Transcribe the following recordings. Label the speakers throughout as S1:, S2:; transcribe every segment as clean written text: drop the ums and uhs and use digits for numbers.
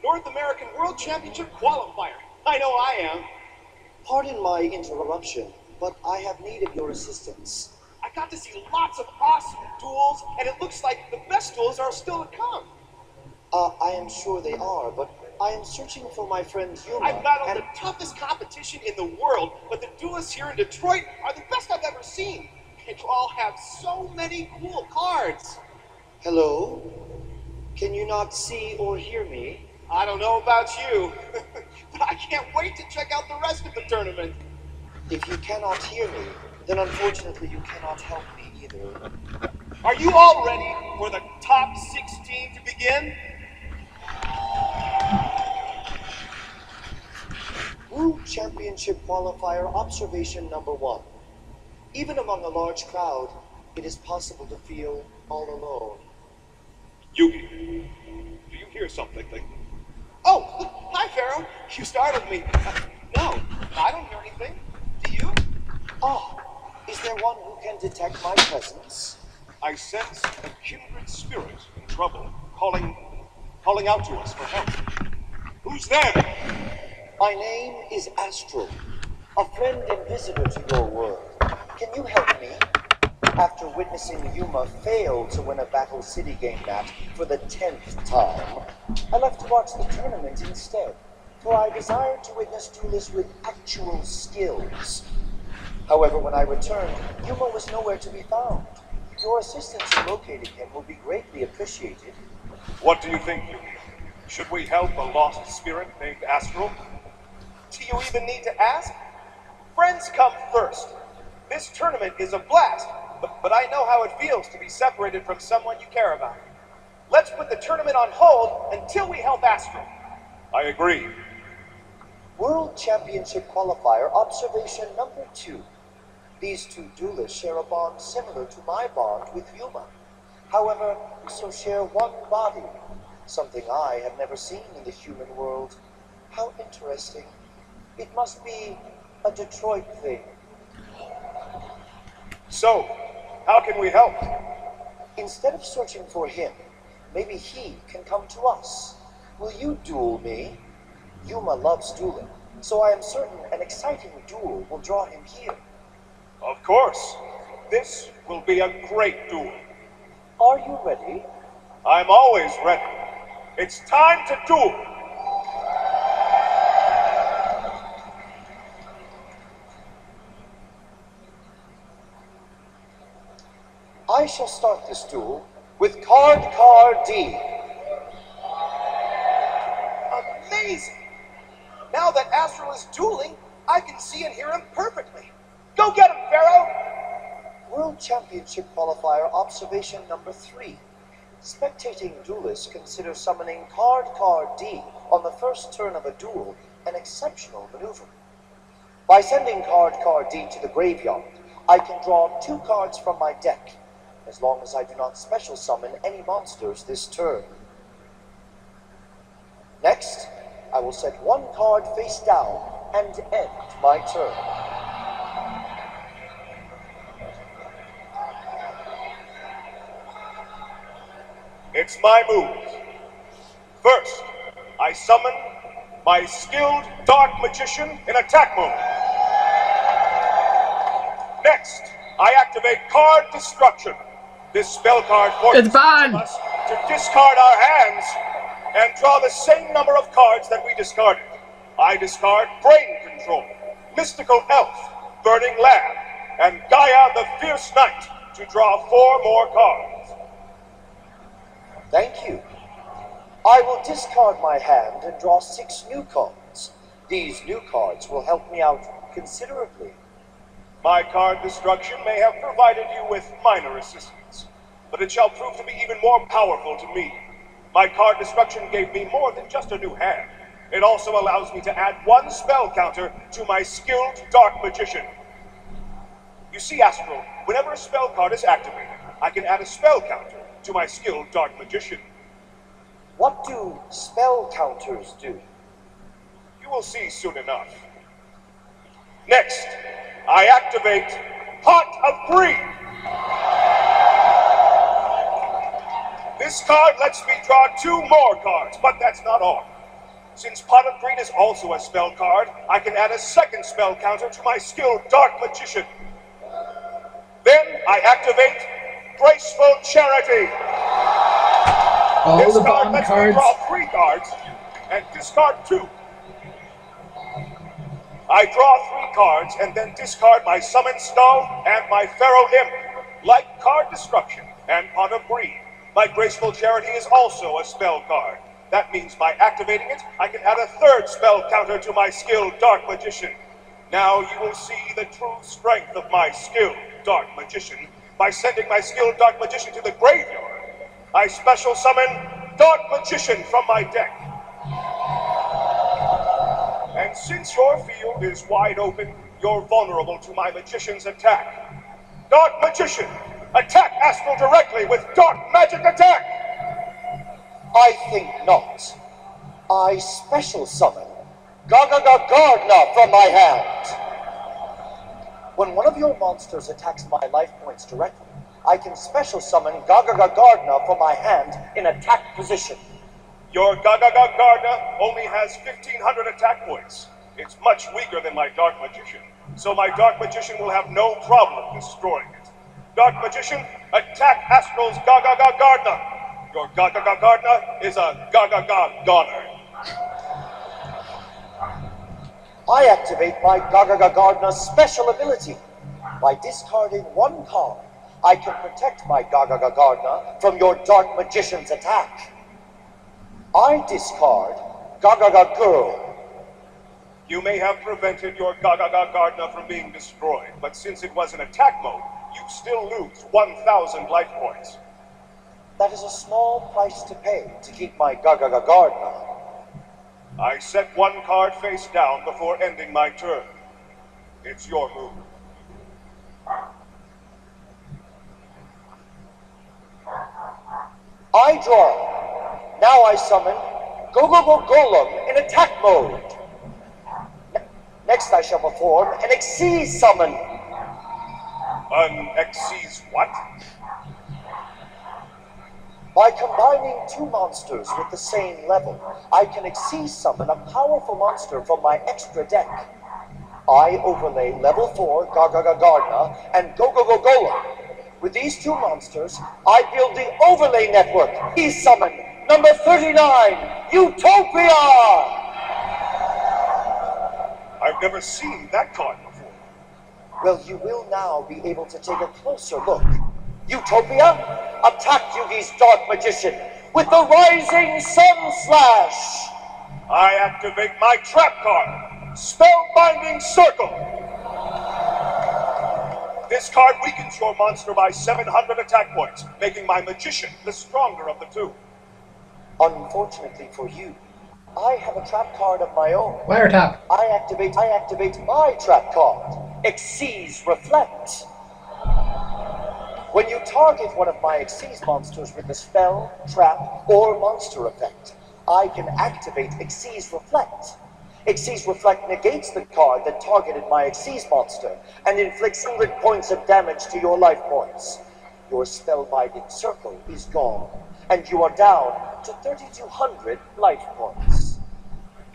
S1: North American World Championship qualifier. I know I am.
S2: Pardon my interruption, but I have need of your assistance.
S1: I got to see lots of awesome duels, and it looks like the best duels are still to come.
S2: I am sure they are, but I am searching for my friend Yuma.
S1: I've battled the toughest competition in the world, but the duelists here in Detroit are the best I've ever seen. And you all have so many cool cards.
S2: Hello? Can you not see or hear me?
S1: I don't know about you, but I can't wait to check out the rest of the tournament.
S2: If you cannot hear me, then unfortunately you cannot help me either.
S1: Are you all ready for the top 16 to begin?
S2: World Championship Qualifier Observation Number 1. Even among a large crowd, it is possible to feel all alone.
S1: Yugi, do you hear something? Oh, hi, Pharaoh. You startled me. No, I don't hear anything. Do you?
S2: Ah, is there one who can detect my presence?
S1: I sense a kindred spirit in trouble, calling out to us for help. Who's there?
S2: My name is Astral, a friend and visitor to your world. Can you help me? After witnessing Yuma fail to win a Battle City game match for the 10th time, I left to watch the tournament instead, for I desired to witness duelists with actual skills. However, when I returned, Yuma was nowhere to be found. Your assistance in locating him will be greatly appreciated.
S1: What do you think, Yugi? Should we help a lost spirit named Astral? Do you even need to ask? Friends come first. This tournament is a blast, but I know how it feels to be separated from someone you care about. Let's put the tournament on hold until we help Astral. I agree.
S2: World Championship Qualifier Observation Number 2. These two duelists share a bond similar to my bond with Yuma. However, so share one body, something I have never seen in the human world. How interesting. It must be a Detroit thing.
S1: So, how can we help?
S2: Instead of searching for him, maybe he can come to us. Will you duel me? Yuma loves dueling, so I am certain an exciting duel will draw him here.
S1: Of course. This will be a great duel.
S2: Are you ready?
S1: I'm always ready. It's time to duel.
S2: I shall start this duel with card D.
S1: Amazing! Now that Astral is dueling, I can see and hear him perfectly. Go get him, Pharaoh!
S2: World Championship Qualifier Observation Number 3. Spectating duelists consider summoning card D on the first turn of a duel an exceptional maneuver. By sending card D to the graveyard, I can draw 2 cards from my deck, as long as I do not special summon any monsters this turn. Next, I will set 1 card face down and end my turn.
S1: It's my move. First, I summon my skilled Dark Magician in attack mode. Next, I activate Card Destruction. This spell card forces us to discard our hands and draw the same number of cards that we discarded. I discard Brain Control, Mystical Elf, Burning Lamb, and Gaia the Fierce Knight to draw 4 more cards.
S2: Thank you. I will discard my hand and draw 6 new cards. These new cards will help me out considerably.
S1: My card destruction may have provided you with minor assistance, but it shall prove to be even more powerful to me. My card destruction gave me more than just a new hand. It also allows me to add 1 spell counter to my skilled Dark Magician. You see, Astral, whenever a spell card is activated, I can add a spell counter to my skilled Dark Magician.
S2: What do spell counters do?
S1: You will see soon enough. Next, I activate Pot of Greed. This card lets me draw 2 more cards, but that's not all. Since Pot of Greed is also a spell card, I can add a second spell counter to my skill Dark Magician. Then I activate Graceful Charity.
S3: All
S1: This
S3: the
S1: card
S3: bond
S1: lets me
S3: cards.
S1: draw 3 cards and discard 2. I draw 3 cards and then discard my Summoned Stone and my Pharaoh Imp. Like Card Destruction and Pot of Greed, my Graceful Charity is also a spell card. That means by activating it, I can add a third spell counter to my skill Dark Magician. Now you will see the true strength of my skill Dark Magician by sending my skill Dark Magician to the graveyard. I special summon Dark Magician from my deck. And since your field is wide open, you're vulnerable to my Magician's attack. Dark Magician, attack Astral directly with Dark Magic Attack!
S2: I think not. I special summon Gardner from my hand. When one of your monsters attacks my life points directly, I can special summon Gardner from my hand in attack position.
S1: Your Gardner only has 1,500 attack points. It's much weaker than my Dark Magician, so my Dark Magician will have no problem destroying it. Dark Magician, attack Astral's Gardner. Your Gardner is a goner.
S2: I activate my Gardner's special ability. By discarding 1 card, I can protect my Gardner from your Dark Magician's attack. I discard Girl.
S1: You may have prevented your Gardner from being destroyed, but since it was in attack mode, you still lose 1,000 life points.
S2: That is a small price to pay to keep my Gardner.
S1: I set 1 card face down before ending my turn. It's your move.
S2: I draw. Now I summon Golem in attack mode. Next I shall perform an Xyz summon.
S1: An Xyz what?
S2: By combining 2 monsters with the same level, I can Xyz summon a powerful monster from my extra deck. I overlay level 4 Gardner and Golem. With these 2 monsters, I build the overlay network. Xyz summon number 39, Utopia!
S1: I've never seen that card before.
S2: Well, you will now be able to take a closer look. Utopia, attack Yugi's Dark Magician with the Rising Sun Slash!
S1: I activate my trap card, Spellbinding Circle. This card weakens your monster by 700 attack points, making my Magician the stronger of the 2.
S2: Unfortunately for you, I have a trap card of my own.
S3: Wiretap.
S2: I activate my trap card, Xyz Reflect. When you target one of my Xyz monsters with a spell, trap, or monster effect, I can activate Xyz Reflect. Xyz Reflect negates the card that targeted my Xyz monster and inflicts 100 points of damage to your life points. Your spellbinding circle is gone, and you are down to 3,200 life points.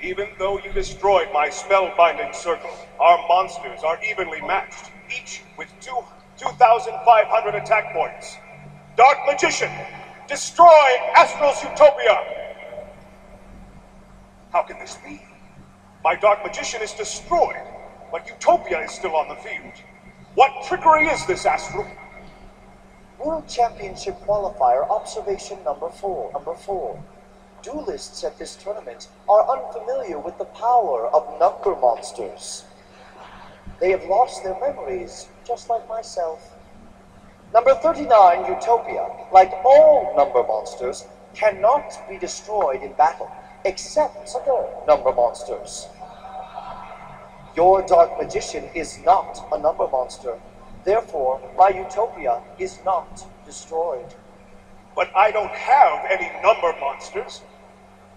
S1: Even though you destroyed my spellbinding circle, our monsters are evenly matched, each with 2,500 attack points. Dark Magician, destroy Astral's Utopia! How can this be? My Dark Magician is destroyed, but Utopia is still on the field. What trickery is this, Astral?
S2: World Championship Qualifier Observation number 4. Duelists at this tournament are unfamiliar with the power of number monsters. They have lost their memories, just like myself. Number 39, Utopia, like all number monsters, cannot be destroyed in battle, except other number monsters. Your Dark Magician is not a number monster. Therefore, my Utopia is not destroyed.
S1: But I don't have any number monsters.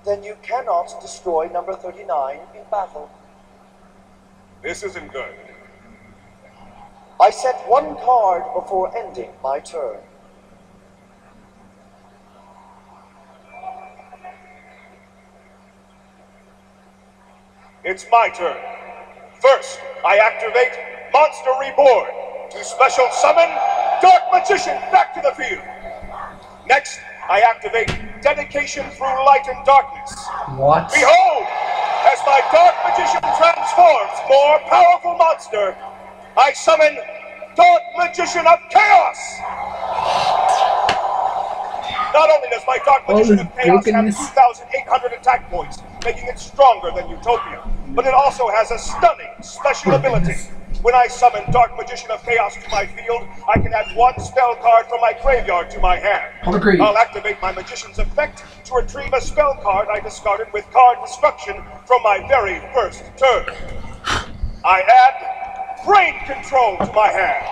S2: Then you cannot destroy number 39 in battle.
S1: This isn't good.
S2: I set 1 card before ending my turn.
S1: It's my turn. First, I activate Monster Reborn to special summon Dark Magician back to the field. Next, I activate Dedication Through Light and Darkness.
S3: What?
S1: Behold, as my Dark Magician transforms more powerful monster, I summon Dark Magician of Chaos! Not only does my Dark Magician of Chaos have 2,800 attack points, making it stronger than Utopia, but it also has a stunning special ability. When I summon Dark Magician of Chaos to my field, I can add one spell card from my graveyard to my hand. I'll activate my Magician's effect to retrieve a spell card I discarded with card destruction from my very first turn. I add Brain Control to my hand.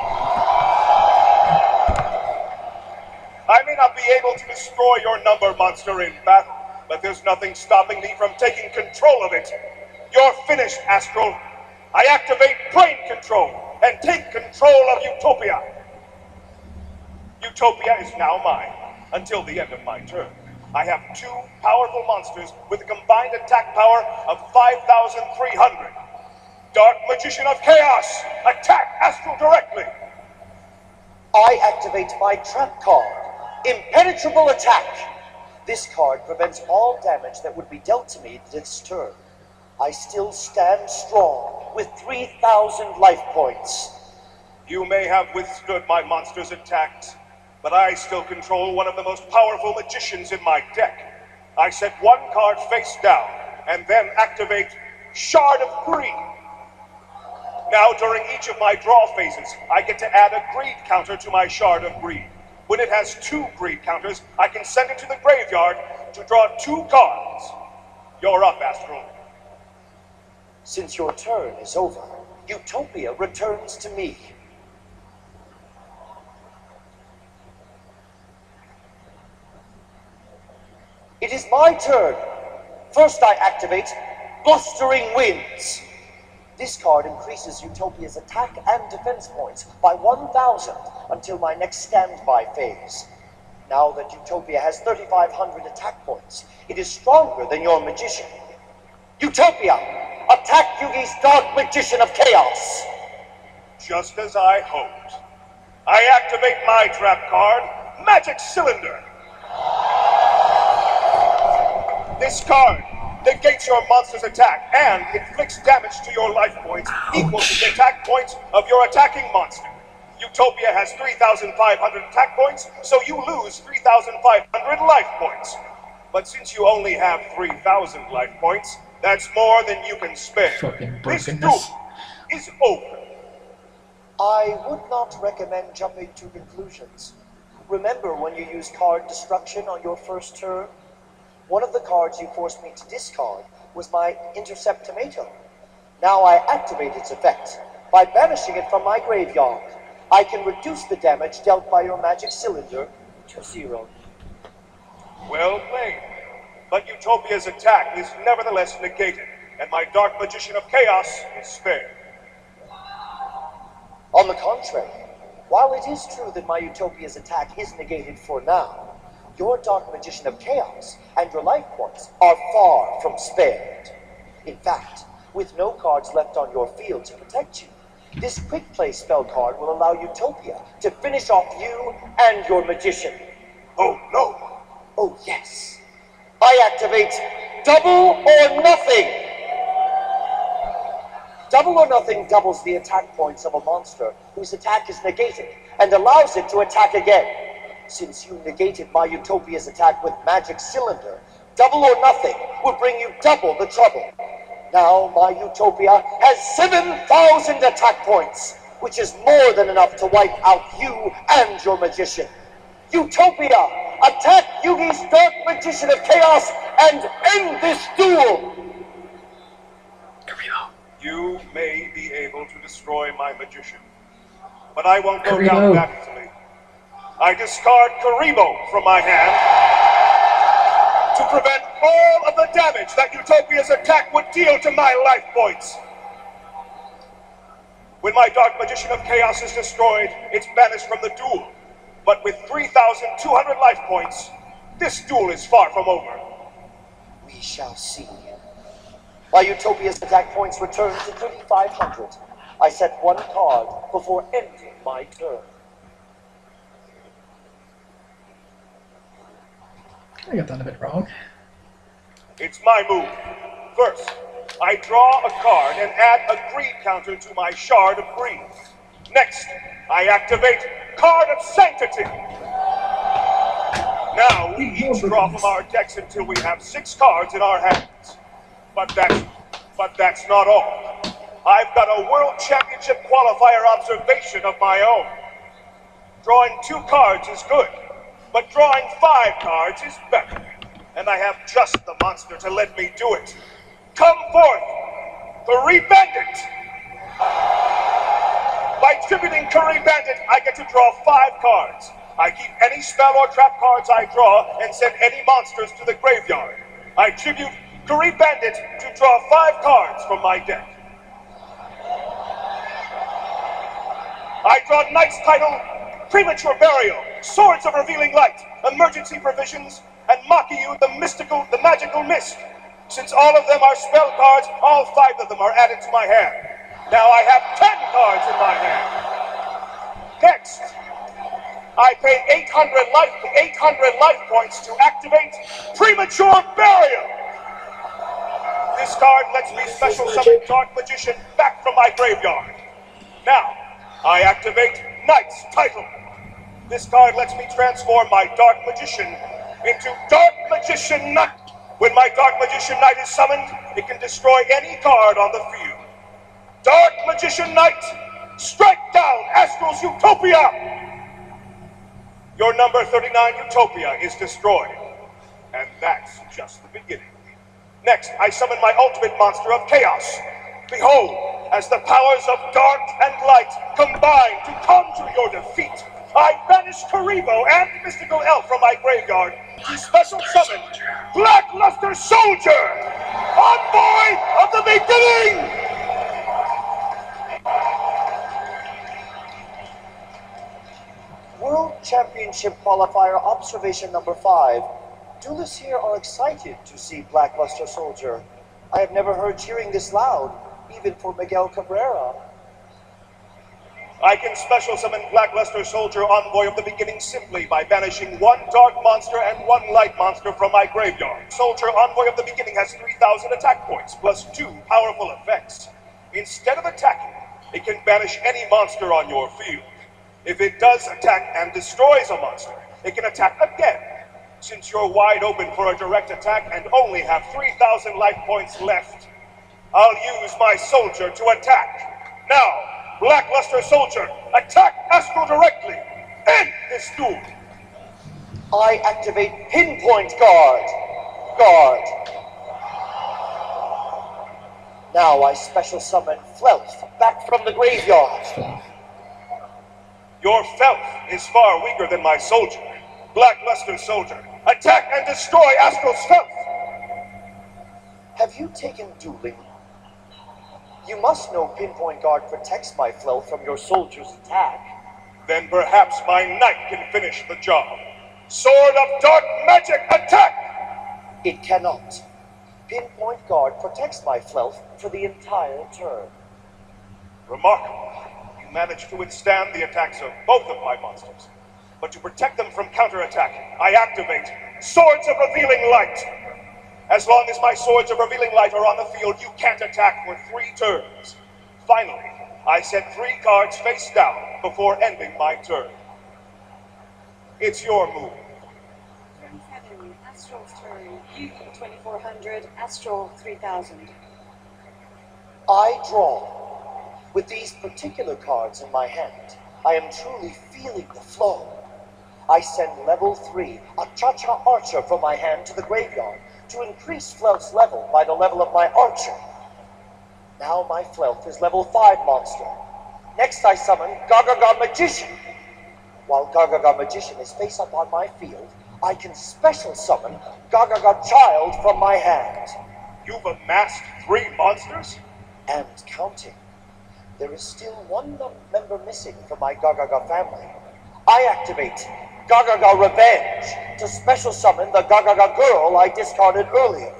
S1: I may not be able to destroy your number monster in battle, but there's nothing stopping me from taking control of it. You're finished, Astral. I activate Brain Control and take control of Utopia. Utopia is now mine until the end of my turn. I have two powerful monsters with a combined attack power of 5,300. Dark Magician of Chaos, attack Astral directly.
S2: I activate my trap card, Impenetrable Attack. This card prevents all damage that would be dealt to me this turn. I still stand strong with 3,000 life points.
S1: You may have withstood my monster's attacks, but I still control one of the most powerful magicians in my deck. I set one card face down, and then activate Shard of Greed. Now, during each of my draw phases, I get to add a greed counter to my Shard of Greed. When it has 2 greed counters, I can send it to the graveyard to draw 2 cards. You're up, Astral.
S2: Since your turn is over, Utopia returns to me. It is my turn. First I activate Blustering Winds. This card increases Utopia's attack and defense points by 1,000 until my next standby phase. Now that Utopia has 3,500 attack points, it is stronger than your magician. Utopia, attack Yugi's Dark Magician of Chaos!
S1: Just as I hoped. I activate my trap card, Magic Cylinder. This card negates your monster's attack and inflicts damage to your life points equal to the attack points of your attacking monster. Utopia has 3,500 attack points, so you lose 3,500 life points. But since you only have 3,000 life points, that's more than you can spare. This duel is over.
S2: I would not recommend jumping to conclusions. Remember when you used card destruction on your first turn? One of the cards you forced me to discard was my Intercept Tomato. Now I activate its effect. By banishing it from my graveyard, I can reduce the damage dealt by your Magic Cylinder to 0.
S1: Well played. But Utopia's attack is nevertheless negated, and my Dark Magician of Chaos is spared.
S2: On the contrary, while it is true that my Utopia's attack is negated for now, your Dark Magician of Chaos and your life points are far from spared. In fact, with no cards left on your field to protect you, this quick play spell card will allow Utopia to finish off you and your magician.
S1: Oh no!
S2: Oh yes. I activate Double or Nothing! Double or Nothing doubles the attack points of a monster whose attack is negated and allows it to attack again. Since you negated my Utopia's attack with Magic Cylinder, Double or Nothing will bring you double the trouble. Now my Utopia has 7,000 attack points, which is more than enough to wipe out you and your magician. Utopia, attack Yugi's Dark Magician of Chaos and end this duel!
S1: You may be able to destroy my magician, but I won't go down that easily. I discard Karibo from my hand to prevent all of the damage that Utopia's attack would deal to my life points. When my Dark Magician of Chaos is destroyed, it's banished from the duel. But with 3,200 life points, this duel is far from over.
S2: We shall see. My Utopia's attack points return to 3,500. I set one card before ending my turn.
S3: I got that a bit wrong.
S1: It's my move. First, I draw a card and add a greed counter to my shard of greed. Next, I activate Card of Sanctity. Now we each draw from our decks until we have 6 cards in our hands. But that's not all. I've got a World Championship qualifier observation of my own. Drawing 2 cards is good, but drawing 5 cards is better. And I have just the monster to let me do it. Come forth, Curry Bandit! By tributing Curry Bandit, I get to draw 5 cards. I keep any spell or trap cards I draw and send any monsters to the graveyard. I tribute Curry Bandit to draw 5 cards from my deck. I draw Knight's title, Premature Burial, Swords of Revealing Light, Emergency Provisions, and Makiyu, the Magical Mist. Since all of them are spell cards, all 5 of them are added to my hand. Now I have 10 cards in my hand. Next, I pay 800 life points to activate Premature Burial. This card lets me special summon Dark Magician back from my graveyard. Now, I activate Knight's title. This card lets me transform my Dark Magician into Dark Magician Knight. When my Dark Magician Knight is summoned, it can destroy any card on the field. Dark Magician Knight, strike down Astral's Utopia! Your number 39 Utopia is destroyed. And that's just the beginning. Next, I summon my ultimate monster of chaos. Behold, as the powers of dark and light combine to come to your defeat, I banish Karibo and Mystical Elf from my graveyard to special summon Blackluster Soldier, Envoy of the Beginning!
S2: World Championship Qualifier Observation number 5. Duelists here are excited to see Blackluster Soldier. I have never heard cheering this loud, even for Miguel Cabrera.
S1: I can special summon Blackluster Soldier, Envoy of the Beginning, simply by banishing 1 dark monster and 1 light monster from my graveyard. Soldier, Envoy of the Beginning has 3,000 attack points, plus 2 powerful effects. Instead of attacking, it can banish any monster on your field. If it does attack and destroys a monster, it can attack again. Since you're wide open for a direct attack and only have 3,000 life points left, I'll use my soldier to attack. Now, Blackluster Soldier, attack Astral directly. End this duel.
S2: I activate Pinpoint Guard. Now I special summon Flelf back from the graveyard.
S1: Your Felf is far weaker than my soldier. Blackluster Soldier, attack and destroy Astral's Felf!
S2: Have you taken Dueling? You must know Pinpoint Guard protects my Flelf from your soldier's attack.
S1: Then perhaps my knight can finish the job. Sword of Dark Magic, attack!
S2: It cannot. Pinpoint Guard protects my Flelf for the entire turn.
S1: Remarkable. You managed to withstand the attacks of both of my monsters. But to protect them from counterattack, I activate Swords of Revealing Light. As long as my Swords of Revealing Light are on the field, you can't attack for 3 turns. Finally, I set 3 cards face down before ending my turn. It's your move.
S4: Turn 7, Astral's turn. Yugi 2400, Astral 3000.
S2: I draw. With these particular cards in my hand, I am truly feeling the flow. I send level 3, a Cha-Cha Archer from my hand to the graveyard to increase Flelf's level by the level of my Archer. Now my Flelf is level 5 monster. Next I summon Gagaga Magician. While Gagaga Magician is face up on my field, I can special summon Gagaga Child from my hand.
S1: You've amassed 3 monsters?
S2: And counting. There is still 1 member missing from my Gagaga family. I activate Gagaga Revenge to special summon the Gagaga girl I discarded earlier.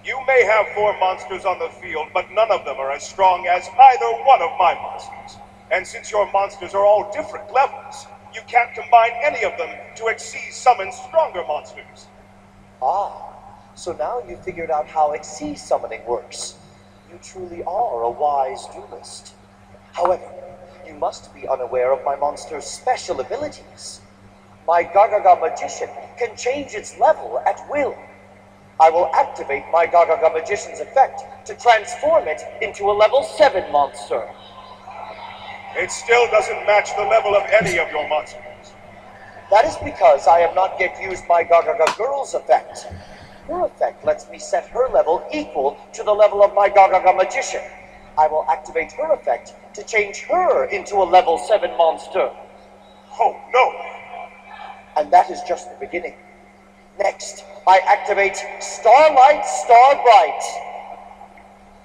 S1: You may have 4 monsters on the field, but none of them are as strong as either one of my monsters. And since your monsters are all different levels, you can't combine any of them to Xyz summon stronger monsters.
S2: Ah, so now you figured out how Xyz summoning works. You truly are a wise duelist. However, you must be unaware of my monster's special abilities. My Gagaga Magician can change its level at will. I will activate my Gagaga Magician's effect to transform it into a level 7 monster.
S1: It still doesn't match the level of any of your monsters.
S2: That is because I have not yet used my Gagaga Girl's effect. Her effect lets me set her level equal to the level of my Gagaga Magician. I will activate her effect to change her into a level 7 monster.
S1: Oh, no!
S2: And that is just the beginning. Next, I activate Starlight Starbright.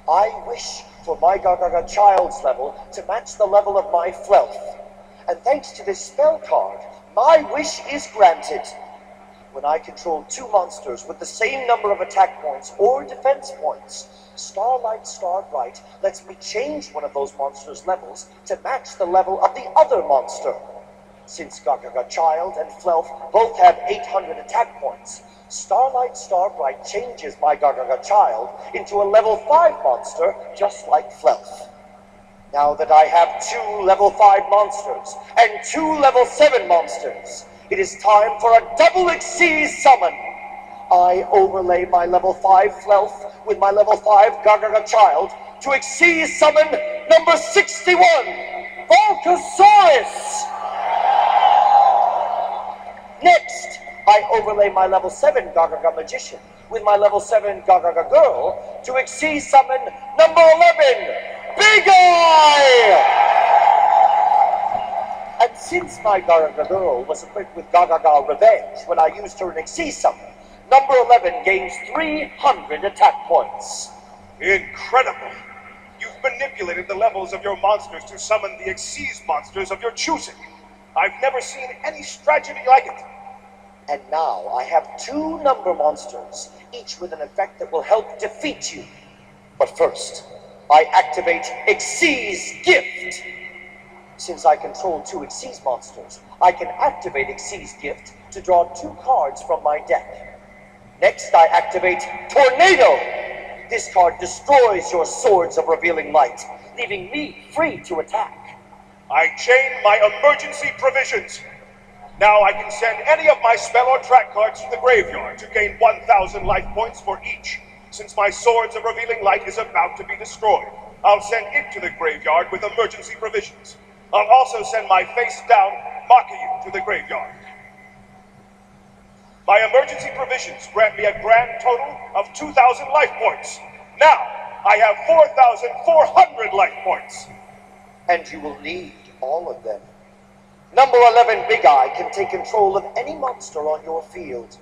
S2: I wish for my Gagaga Child's level to match the level of my Flelf. And thanks to this spell card, my wish is granted. When I control 2 monsters with the same number of attack points or defense points, Starlight Starbright lets me change one of those monsters' levels to match the level of the other monster. Since Gagaga Child and Flelf both have 800 attack points, Starlight Starbright changes my Gagaga Child into a level 5 monster just like Flelf. Now that I have 2 level 5 monsters and 2 level 7 monsters, it is time for a double Xyz summon. I overlay my level 5 Flelf with my level 5 Gagaga Child to Xyz summon number 61, Volcasaurus! Next, I overlay my level 7 Gagaga Magician with my level 7 Gagaga Girl to Xyz summon number 11, Big Eye! And since my Gagaga Girl was equipped with Gagaga Revenge when I used her in Xyz summon, number 11 gains 300 attack points.
S1: Incredible! You've manipulated the levels of your monsters to summon the Xyz monsters of your choosing. I've never seen any strategy like it.
S2: And now I have 2 number monsters, each with an effect that will help defeat you. But first, I activate Xyz Gift. Since I control 2 Xyz monsters, I can activate Xyz Gift to draw 2 cards from my deck. Next, I activate Tornado. This card destroys your Swords of Revealing Light, leaving me free to attack.
S1: I chain my emergency provisions. Now I can send any of my spell or track cards to the graveyard to gain 1,000 life points for each. Since my Swords of Revealing Light is about to be destroyed, I'll send it to the graveyard with emergency provisions. I'll also send my face-down Makayu to the graveyard. My emergency provisions grant me a grand total of 2,000 life points. Now, I have 4,400 life points.
S2: And you will need all of them. Number 11, Big Eye, can take control of any monster on your field.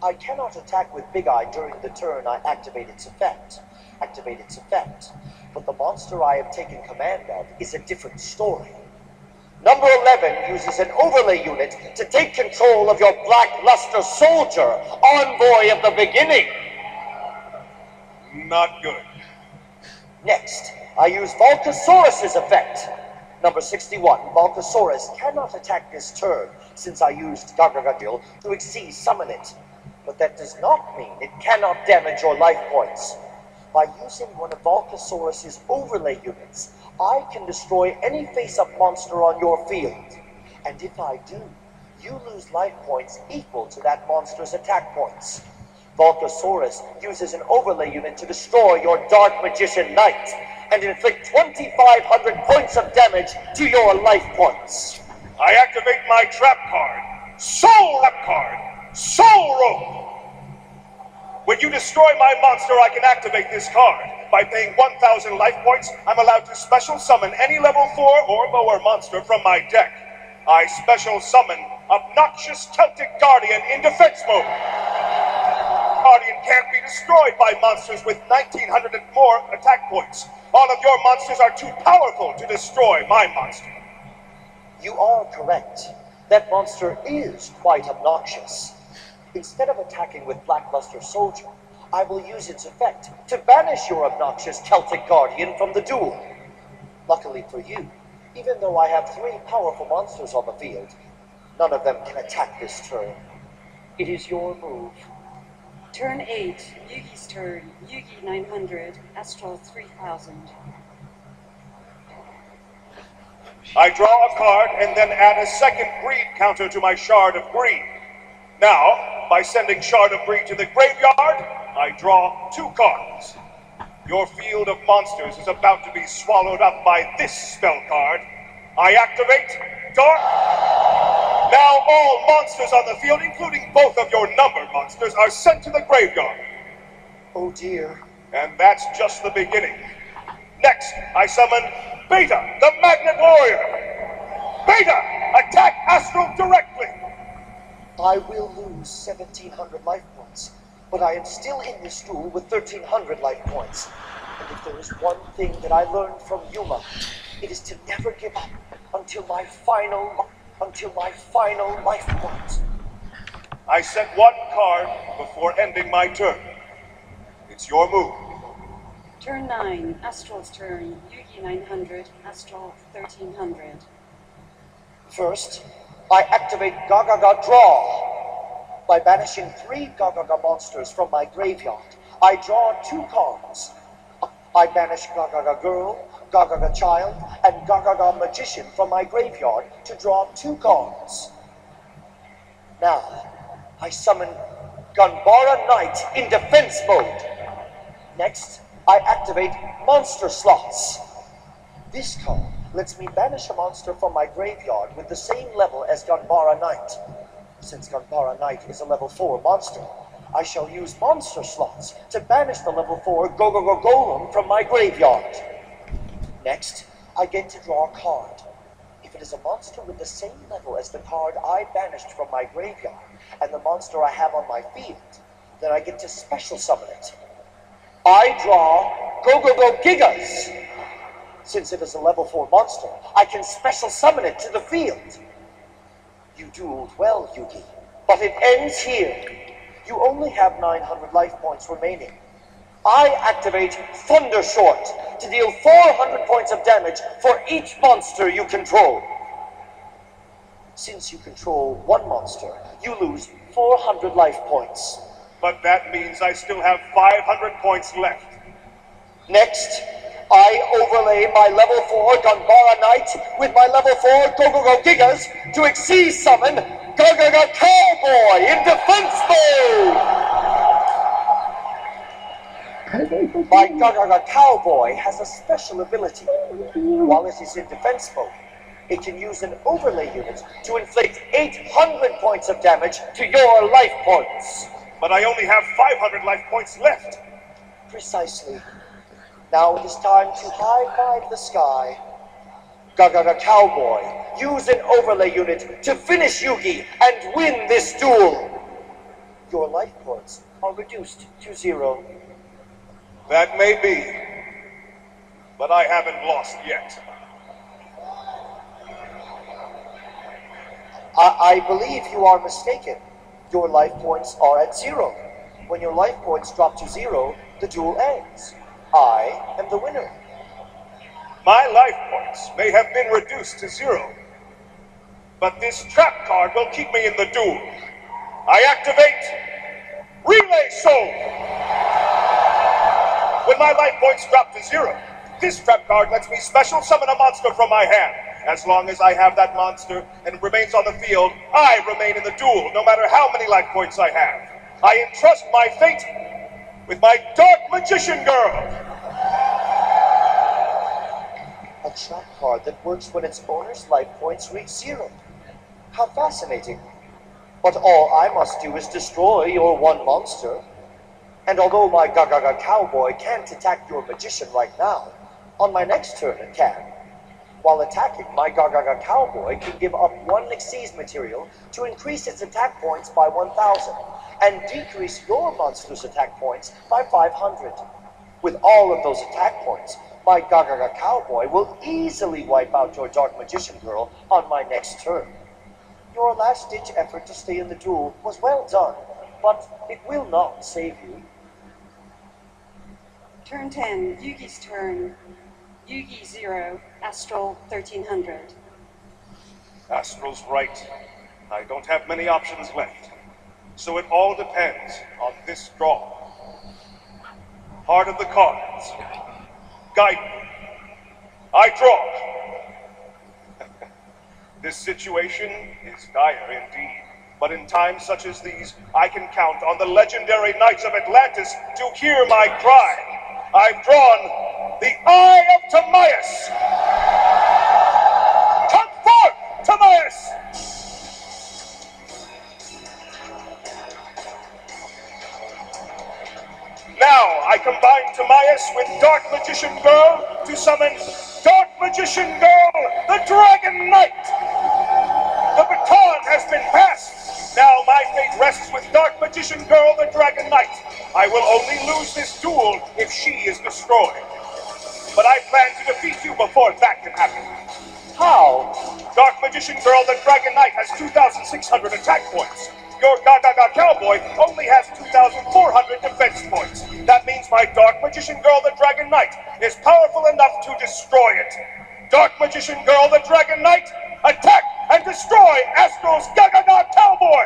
S2: I cannot attack with Big Eye during the turn I activate its effect. But the monster I have taken command of is a different story. Number 11 uses an overlay unit to take control of your Black Luster Soldier, Envoy of the Beginning.
S1: Not good.
S2: Next, I use Volcasaurus's effect. Number 61, Volcasaurus cannot attack this turn since I used Gagagadil to Xyz summon it. But that does not mean it cannot damage your life points. By using one of Volcasaurus's overlay units, I can destroy any face-up monster on your field. And if I do, you lose life points equal to that monster's attack points. Volcasaurus uses an overlay unit to destroy your Dark Magician Knight and inflict 2,500 points of damage to your life points.
S1: I activate my trap card, Soul Rep card, Soul Rope. When you destroy my monster, I can activate this card. By paying 1,000 life points, I'm allowed to special summon any level 4 or lower monster from my deck. I special summon Obnoxious Celtic Guardian in defense mode. Guardian can't be destroyed by monsters with 1,900 and more attack points. All of your monsters are too powerful to destroy my monster.
S2: You are correct. That monster is quite obnoxious. Instead of attacking with Black Luster Soldier, I will use its effect to banish your obnoxious Celtic guardian from the duel. Luckily for you, even though I have 3 powerful monsters on the field, none of them can attack this turn. It is your move.
S4: Turn 8, Yugi's turn. Yugi 900, Astral 3000.
S1: I draw a card and then add a second greed counter to my Shard of Greed. Now, by sending Shard of Greed to the graveyard, I draw 2 cards. Your field of monsters is about to be swallowed up by this spell card. I activate Dark. Now all monsters on the field, including both of your numbered monsters, are sent to the graveyard.
S2: Oh dear.
S1: And that's just the beginning. Next, I summon Beta, the Magnet Warrior. Beta, attack Astral directly.
S2: I will lose 1,700 life points, but I am still in this duel with 1,300 life points. And if there is one thing that I learned from Yuma, it is to never give up until my final life point.
S1: I set 1 card before ending my turn. It's your move.
S4: Turn 9, Astral's turn. Yugi 900, Astral 1300.
S2: First, I activate Gagaga Draw. By banishing 3 Gagaga monsters from my graveyard, I draw 2 cards. I banish Gagaga Girl, Gagaga Child, and Gagaga Magician from my graveyard to draw 2 cards. Now, I summon Ganbara Knight in defense mode. Next, I activate Monster Slots. This card lets me banish a monster from my graveyard with the same level as Ganbara Knight. Since Ganbara Knight is a level 4 monster, I shall use Monster Slots to banish the level 4 Gogogo Golem from my graveyard. Next, I get to draw a card. If it is a monster with the same level as the card I banished from my graveyard and the monster I have on my field, then I get to special summon it. I draw Gogogo Gigas. Since it is a level 4 monster, I can special summon it to the field. You dueled well, Yugi, but it ends here. You only have 900 life points remaining. I activate Thunder Short to deal 400 points of damage for each monster you control. Since you control 1 monster, you lose 400 life points.
S1: But that means I still have 500 points left.
S2: Next, I overlay my level 4 Ganbara Knight with my level 4 Gogogo Gigas to Exceed summon Gagaga Cowboy in defense mode! My Gagaga Cowboy has a special ability. While it is in defense mode, it can use an overlay unit to inflict 800 points of damage to your life points.
S1: But I only have 500 life points left.
S2: Precisely. Now it is time to high-five the sky. Gagaga Cowboy, use an overlay unit to finish Yugi and win this duel. Your life points are reduced to 0.
S1: That may be, but I haven't lost yet.
S2: I believe you are mistaken. Your life points are at 0. When your life points drop to 0, the duel ends. I am the winner.
S1: My life points may have been reduced to 0, but this trap card will keep me in the duel. I activate Relay Soul. When my life points drop to 0, this trap card lets me special summon a monster from my hand. As long as I have that monster and it remains on the field, I remain in the duel, no matter how many life points I have. I entrust my fate with my Dark Magician Girl.
S2: A trap card that works when its owner's life points reach 0. How fascinating. But all I must do is destroy your 1 monster. And although my Gagaga Cowboy can't attack your magician right now, on my next turn it can. While attacking, my Gagaga Cowboy can give up 1 Xyz material to increase its attack points by 1,000, and decrease your monster's attack points by 500. With all of those attack points, my Gagaga Cowboy will easily wipe out your Dark Magician Girl on my next turn. Your last-ditch effort to stay in the duel was well done, but it will not save you.
S4: Turn 10, Yugi's turn. Yugi 0, Astral 1300.
S1: Astral's right. I don't have many options left. So it all depends on this draw. Heart of the cards. Guide me. I draw. This situation is dire indeed. But in times such as these, I can count on the legendary Knights of Atlantis to hear my cry. I've drawn the Eye of Timaeus! Come forth, Timaeus! Now, I combine Timaeus with Dark Magician Girl to summon Dark Magician Girl, the Dragon Knight! The baton has been passed! Now my fate rests with Dark Magician Girl, the Dragon Knight. I will only lose this duel if she is destroyed. But I plan to defeat you before that can happen.
S2: How?
S1: Dark Magician Girl, the Dragon Knight has 2,600 attack points. Your Gaga Cowboy only has 2,400 defense points. That means my Dark Magician Girl, the Dragon Knight, is powerful enough to destroy it. Dark Magician Girl, the Dragon Knight, attack and destroy Astral's Gaga Cowboy!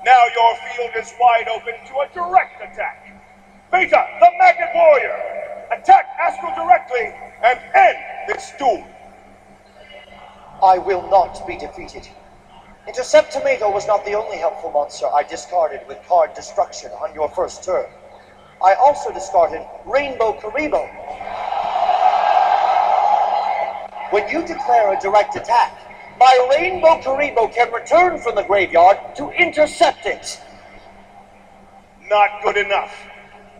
S1: Now your field is wide open to a direct attack. Beta, the Magnet Warrior, attack Astral directly and end this duel.
S2: I will not be defeated. Intercept Tomato was not the only helpful monster I discarded with card destruction on your first turn. I also discarded Rainbow Karibo. When you declare a direct attack, my Rainbow Karibo can return from the graveyard to intercept it.
S1: Not good enough.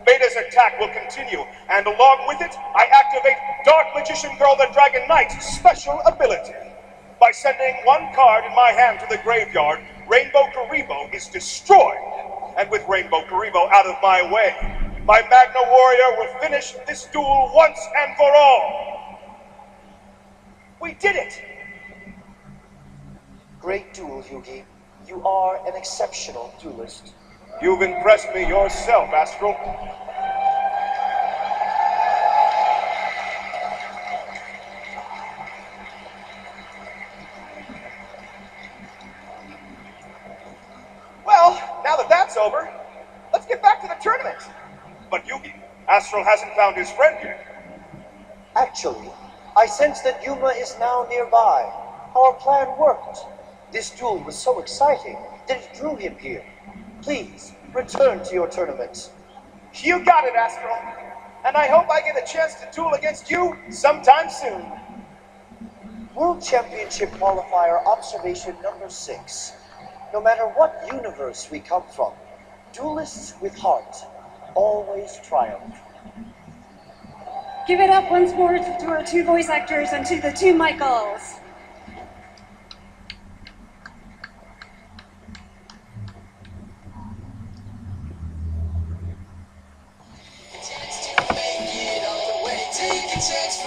S1: Beta's attack will continue, and along with it, I activate Dark Magician Girl the Dragon Knight's special ability. By sending one card in my hand to the graveyard, Rainbow Karibo is destroyed. And with Rainbow Karibo out of my way, my Magna Warrior will finish this duel once and for all. We did it!
S2: Great duel, Yugi. You are an exceptional duelist.
S1: You've impressed me yourself, Astral. Well, now that that's over, let's get back to the tournament. But Yugi, Astral hasn't found his friend yet.
S2: Actually, I sense that Yuma is now nearby. Our plan worked. This duel was so exciting that it drew him here. Please, return to your tournament.
S1: You got it, Astral. And I hope I get a chance to duel against you sometime soon.
S2: World Championship Qualifier Observation number 6. No matter what universe we come from, duelists with heart always triumph.
S4: Give it up once more to our two voice actors and to the two Michaels.